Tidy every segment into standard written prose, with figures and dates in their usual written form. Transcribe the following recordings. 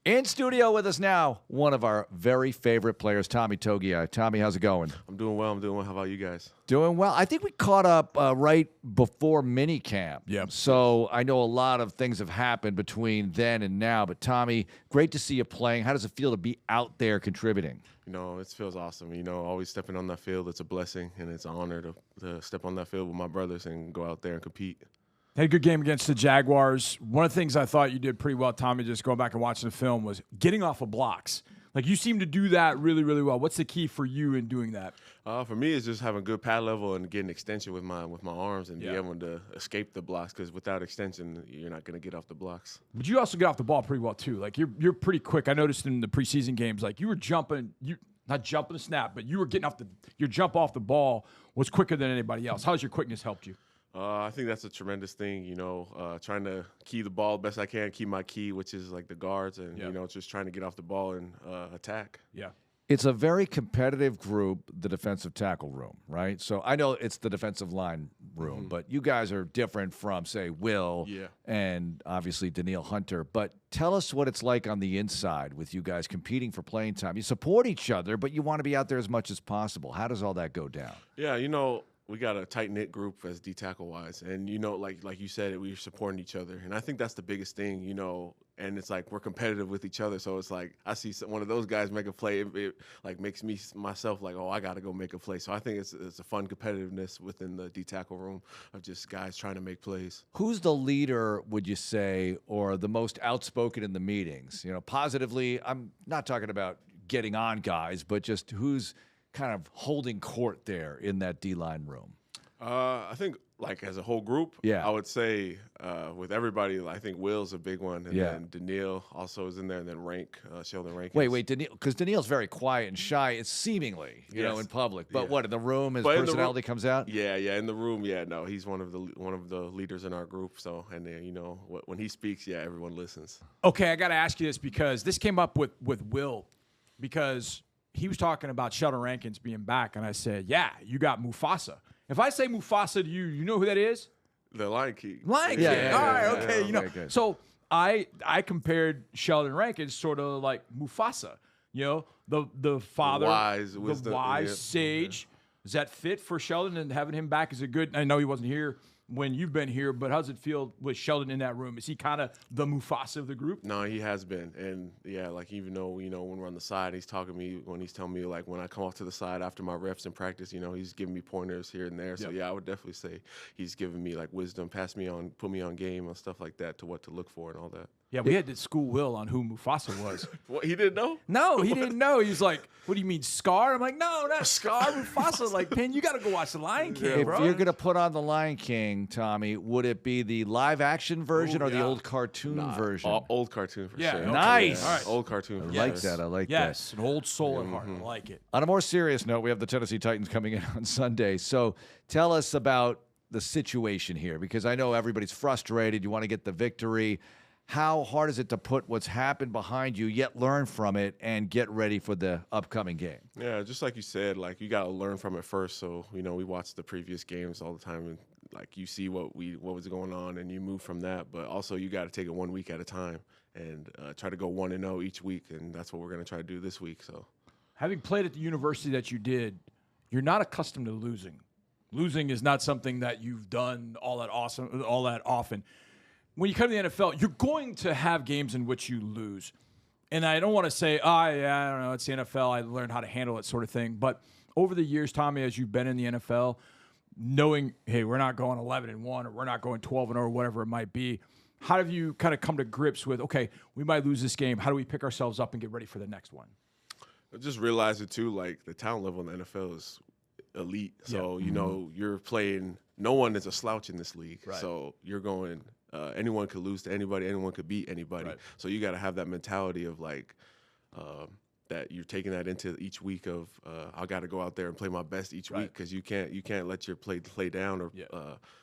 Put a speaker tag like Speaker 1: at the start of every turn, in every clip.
Speaker 1: In studio with us now, one of our very favorite players, Tommy Togiai. Tommy, how's it going?
Speaker 2: I'm doing well. How about you guys?
Speaker 1: Doing well. I think we caught up right before minicamp.
Speaker 3: Yeah.
Speaker 1: So I know a lot of things have happened between then and now. But, Tommy, great to see you playing. How does it feel to be out there contributing?
Speaker 2: You know, it feels awesome. You know, always stepping on that field, it's a blessing, and it's an honor to step on that field with my brothers and go out there and compete.
Speaker 3: Had a good game against the Jaguars. One of the things I thought you did pretty well, Tommy, just going back and watching the film, was getting off of blocks. Like, you seem to do that really, really well. What's the key for you in doing that?
Speaker 2: For me, it's just having good pad level and getting extension with my arms and be able to escape the blocks, because without extension, you're not going to get off the blocks.
Speaker 3: But you also get off the ball pretty well, too. Like, you're pretty quick. I noticed in the preseason games, like, you were jumping – not jumping the snap, but you were getting off your jump off the ball was quicker than anybody else. How's your quickness helped you?
Speaker 2: I think that's a tremendous thing, you know, trying to key the ball best I can, keep my key, which is like the guards, and, you know, just trying to get off the ball and attack.
Speaker 3: Yeah.
Speaker 1: It's a very competitive group, the defensive tackle room, right? So I know it's the defensive line room, but you guys are different from, say, Will and obviously Danielle Hunter. But tell us what it's like on the inside with you guys competing for playing time. You support each other, but you want to be out there as much as possible. How does all that go down?
Speaker 2: Yeah, you know, we got a tight-knit group as D-tackle-wise. And, you know, like you said, we're supporting each other. And I think that's the biggest thing, you know. And it's like we're competitive with each other. So it's like I see one of those guys make a play, it like makes myself like, oh, I got to go make a play. So I think it's a fun competitiveness within the D-tackle room of just guys trying to make plays.
Speaker 1: Who's the leader, would you say, or the most outspoken in the meetings? You know, positively, I'm not talking about getting on guys, but just who's kind of holding court there in that D-line room?
Speaker 2: I think, like, as a whole group, I would say with everybody, I think Will's a big one, and then Danielle also is in there, and then Sheldon Rankins.
Speaker 1: Wait, Danielle, because Danielle's very quiet and shy, it's seemingly, you know, in public. But what, in the room, his personality comes out?
Speaker 2: Yeah, in the room, no, he's one of the leaders in our group. So, and then, you know, when he speaks, everyone listens.
Speaker 3: Okay, I got to ask you this, because this came up with Will, because he was talking about Sheldon Rankins being back, and I said, yeah, you got Mufasa. If I say Mufasa to you, you know who that is?
Speaker 2: The Lion King.
Speaker 3: Lion King. All right, okay, you know.
Speaker 1: Good.
Speaker 3: So I compared Sheldon Rankins sort of like Mufasa, you know, the father, the wise sage. Does that fit for Sheldon, and having him back is a good? I know he wasn't here when you've been here, but how does it feel with Sheldon in that room? Is he kind of the Mufasa of the group?
Speaker 2: No, he has been. And, like, even though, you know, when we're on the side, he's talking to me, when he's telling me, like, when I come off to the side after my reps in practice, you know, he's giving me pointers here and there. So, I would definitely say he's giving me, like, wisdom, put me on game and stuff like that, to what to look for and all that.
Speaker 3: Yeah, we had to school Will on who Mufasa was.
Speaker 2: What, he didn't know?
Speaker 3: No, he didn't know. He was like, what do you mean, Scar? I'm like, no, not Scar, Mufasa. Like, Penn, you got to go watch The Lion King, bro.
Speaker 1: If you're going to put on The Lion King, Tommy, would it be the live-action version or the old cartoon version?
Speaker 2: Old cartoon, for sure.
Speaker 3: Okay.
Speaker 1: Nice.
Speaker 3: All right.
Speaker 2: Old cartoon, for
Speaker 1: I
Speaker 2: sure.
Speaker 1: like that. I like that.
Speaker 3: Yes, an old soul at heart. I like it.
Speaker 1: On a more serious note, we have the Tennessee Titans coming in on Sunday. So tell us about the situation here, because I know everybody's frustrated. You want to get the victory. How hard is it to put what's happened behind you, yet learn from it and get ready for the upcoming game?
Speaker 2: Yeah, just like you said, like, you got to learn from it first. So, you know, we watch the previous games all the time, and, like, you see what was going on, and you move from that. But also, you got to take it 1 week at a time and try to go 1-0 each week, and that's what we're going to try to do this week. So,
Speaker 3: having played at the university that you did, you're not accustomed to losing. Losing is not something that you've done all that often. When you come to the NFL, you're going to have games in which you lose. And I don't want to say, I don't know, it's the NFL, I learned how to handle it sort of thing. But over the years, Tommy, as you've been in the NFL, knowing, hey, we're not going 11-1 or we're not going 12-0 or whatever it might be, how have you kind of come to grips with, okay, we might lose this game. How do we pick ourselves up and get ready for the next one?
Speaker 2: I just realized it, too, like, the talent level in the NFL is elite. So, you know, you're playing – no one is a slouch in this league.
Speaker 3: Right.
Speaker 2: So you're going anyone could lose to anybody. Anyone could beat anybody.
Speaker 3: Right.
Speaker 2: So you got to have that mentality of, like, that you're taking that into each week of I got to go out there and play my best each week, because you can't let your play down or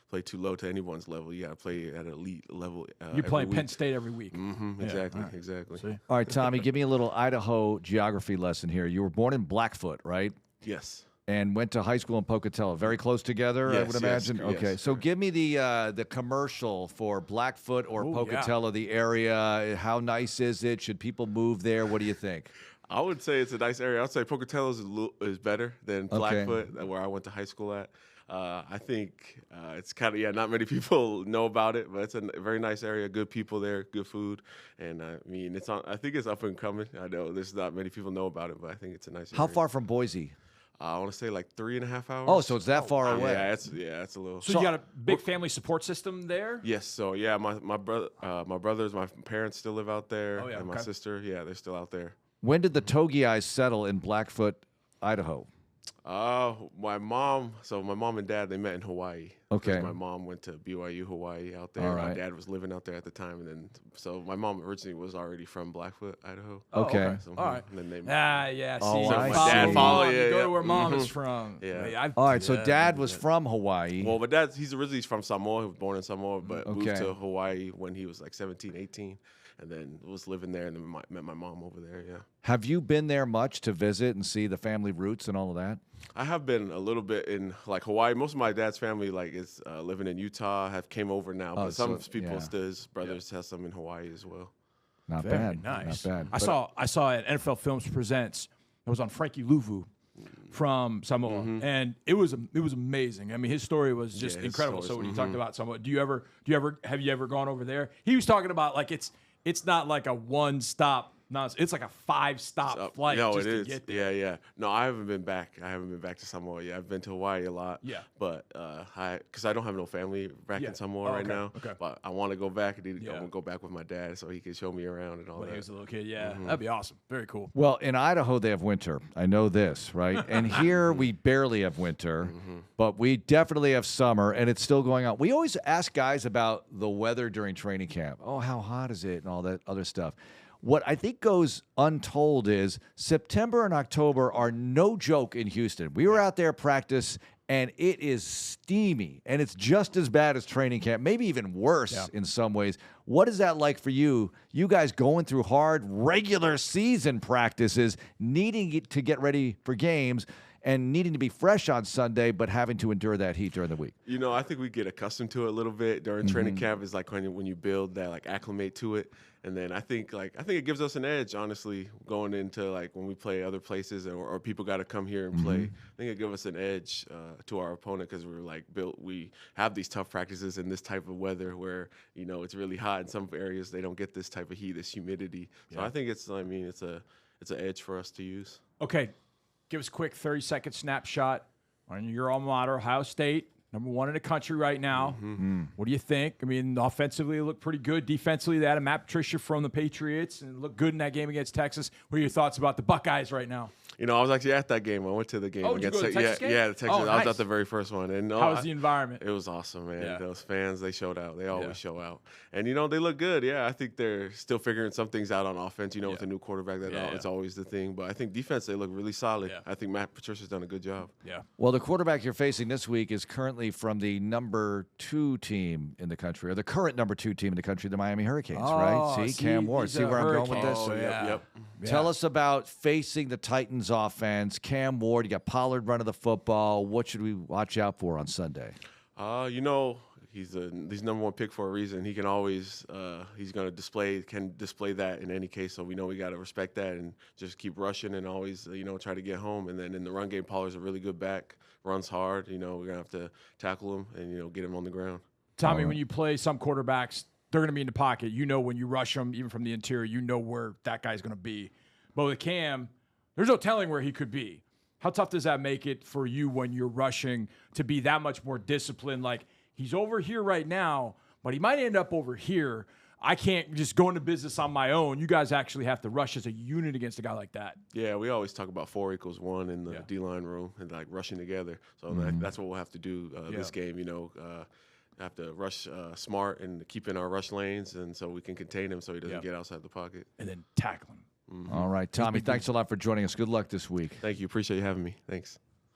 Speaker 2: play too low to anyone's level. You got to play at an elite level.
Speaker 3: You're playing Penn State every week.
Speaker 2: Exactly,
Speaker 3: All right.
Speaker 2: exactly.
Speaker 3: See?
Speaker 1: All right, Tommy, give me a little Idaho geography lesson here. You were born in Blackfoot, right?
Speaker 2: Yes.
Speaker 1: and went to high school in Pocatello. Very close together, I
Speaker 2: Yes,
Speaker 1: would
Speaker 2: yes,
Speaker 1: imagine.
Speaker 2: yes.
Speaker 1: Okay, so give me the commercial for Blackfoot or Pocatello, the area. How nice is it? Should people move there? What do you think?
Speaker 2: I would say it's a nice area. I'd say Pocatello is better than Blackfoot, where I went to high school at. I think it's kind of, not many people know about it, but it's a very nice area, good people there, good food. And I mean, I think it's up and coming. I know there's not many people know about it, but I think it's a nice area.
Speaker 1: How far from Boise?
Speaker 2: I want to say like 3.5 hours.
Speaker 1: Oh, so it's that far away.
Speaker 2: Yeah, it's a little.
Speaker 3: So you got a big family support system there?
Speaker 2: Yes. So yeah, my brothers, my parents still live out there, and my sister, they're still out there.
Speaker 1: When did the Togiai settle in Blackfoot, Idaho?
Speaker 2: My mom and dad, they met in Hawaii.
Speaker 1: Okay.
Speaker 2: My mom went to BYU Hawaii out there.
Speaker 1: All right.
Speaker 2: My dad was living out there at the time, and then so my mom originally was already from Blackfoot, Idaho.
Speaker 1: Okay.
Speaker 2: So,
Speaker 3: All right.
Speaker 2: And then they
Speaker 3: See,
Speaker 1: Oh, I
Speaker 3: my
Speaker 1: see.
Speaker 3: dad
Speaker 2: follow
Speaker 3: you
Speaker 2: you,
Speaker 3: go
Speaker 2: yeah.
Speaker 3: to where mom is from.
Speaker 2: Yeah.
Speaker 1: All right, so Dad was from Hawaii.
Speaker 2: Well, but he's originally from Samoa. He was born in Samoa, but moved to Hawaii when he was like 17, 18. And then was living there, and then met my mom over there. Yeah.
Speaker 1: Have you been there much to visit and see the family roots and all of that?
Speaker 2: I have been a little bit in like Hawaii. Most of my dad's family is living in Utah. Have came over now, but some people still, his brothers have some in Hawaii as well.
Speaker 1: Not
Speaker 3: Very
Speaker 1: bad.
Speaker 3: nice.
Speaker 1: Not bad.
Speaker 3: I saw it. NFL Films Presents. It was on Frankie Luvu from Samoa, and it was amazing. I mean, his story was just incredible. So when you talked about Samoa, have you ever gone over there? He was talking about like it's not like a one-stop. No, it's like a 5-stop flight.
Speaker 2: No,
Speaker 3: just
Speaker 2: it
Speaker 3: to
Speaker 2: is.
Speaker 3: Get there.
Speaker 2: Yeah. No, I haven't been back. I haven't been back to Samoa yet. I've been to Hawaii a lot.
Speaker 3: Yeah.
Speaker 2: But because I don't have no family back in Samoa right now.
Speaker 3: Okay.
Speaker 2: But I want to go back. I want to go back with my dad so he can show me around and all
Speaker 3: When
Speaker 2: that.
Speaker 3: he was a little kid, that'd be awesome. Very cool.
Speaker 1: Well, in Idaho, they have winter. I know this, right? And here we barely have winter, but we definitely have summer, and it's still going on. We always ask guys about the weather during training camp. Oh, how hot is it and all that other stuff. What I think goes untold is September and October are no joke in Houston. We were out there practice, and it is steamy, and it's just as bad as training camp, maybe even worse in some ways. What is that like for you? You guys going through hard regular season practices, needing to get ready for games, and needing to be fresh on Sunday, but having to endure that heat during the week.
Speaker 2: I think we get accustomed to it a little bit during training camp. It's like when you build that, like acclimate to it. And then I think it gives us an edge, honestly, going into like when we play other places or people got to come here and play. I think it gives us an edge to our opponent because we're like we have these tough practices in this type of weather where, it's really hot in some areas. They don't get this type of heat, this humidity. So I think it's an edge for us to use.
Speaker 3: Okay. Give us a quick 30-second snapshot on your alma mater, Ohio State, number 1 in the country right now. What do you think? I mean, offensively, it looked pretty good. Defensively, they had a Matt Patricia from the Patriots and looked good in that game against Texas. What are your thoughts about the Buckeyes right now?
Speaker 2: I was actually at that game. I went to the game.
Speaker 3: Oh, did you go to the Texas game?
Speaker 2: Yeah, the Texas.
Speaker 3: Oh, nice.
Speaker 2: I was at the very first one. And
Speaker 3: how was the environment?
Speaker 2: It was awesome, man.
Speaker 3: Yeah.
Speaker 2: Those fans, they showed out. They always show out. And, they look good. Yeah, I think they're still figuring some things out on offense, with a new quarterback. It's always the thing. But I think defense, they look really solid. Yeah. I think Matt Patricia's done a good job.
Speaker 3: Yeah.
Speaker 1: Well, the quarterback you're facing this week is currently from the number 2 team in the country, or the current number 2 team in the country, the Miami Hurricanes, right? See, Cam Ward. See where I'm going with this?
Speaker 2: Oh, yep.
Speaker 1: Tell us about facing the Titans offense. Cam Ward, you got Pollard running the football. What should we watch out for on Sunday?
Speaker 2: He's number 1 pick for a reason. He can always he's going to display that in any case. So we know we got to respect that and just keep rushing and always try to get home. And then in the run game, Pollard's a really good back, runs hard. We're going to have to tackle him and get him on the ground.
Speaker 3: Tommy, when you play some quarterbacks, they're going to be in the pocket. When you rush them, even from the interior, where that guy's going to be. But with Cam, there's no telling where he could be. How tough does that make it for you when you're rushing to be that much more disciplined? Like, he's over here right now, but he might end up over here. I can't just go into business on my own. You guys actually have to rush as a unit against a guy like that.
Speaker 2: Yeah, we always talk about 4 = 1 in the D-line room and, like, rushing together. So that's what we'll have to do this game, have to rush smart and keep in our rush lanes and so we can contain him so he doesn't get outside the pocket.
Speaker 3: And then tackle him.
Speaker 1: All right, Tommy, thanks a lot for joining us. Good luck this week.
Speaker 2: Thank you. Appreciate you having me. Thanks.